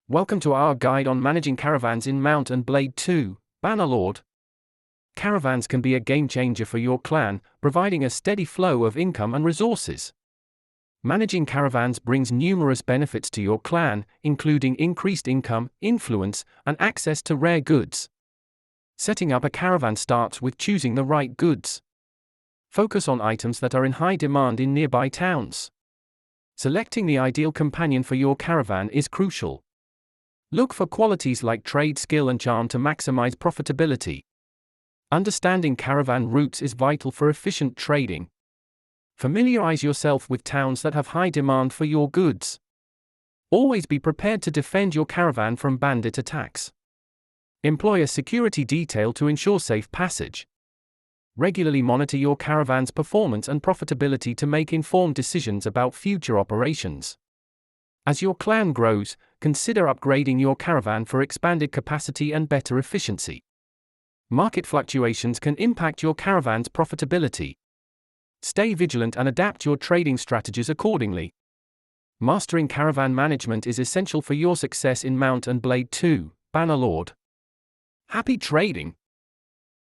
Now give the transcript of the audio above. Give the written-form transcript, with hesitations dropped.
Welcome to our guide on managing caravans in Mount and Blade II Bannerlord. Caravans can be a game changer for your clan, providing a steady flow of income and resources. Managing caravans brings numerous benefits to your clan, including increased income, influence, and access to rare goods. Setting up a caravan starts with choosing the right goods. Focus on items that are in high demand in nearby towns. Selecting the ideal companion for your caravan is crucial. Look for qualities like trade skill and charm to maximize profitability. Understanding caravan routes is vital for efficient trading. Familiarize yourself with towns that have high demand for your goods. Always be prepared to defend your caravan from bandit attacks. Employ a security detail to ensure safe passage. Regularly monitor your caravan's performance and profitability to make informed decisions about future operations. As your clan grows, consider upgrading your caravan for expanded capacity and better efficiency. Market fluctuations can impact your caravan's profitability. Stay vigilant and adapt your trading strategies accordingly. Mastering caravan management is essential for your success in Mount and Blade II Bannerlord. Happy trading!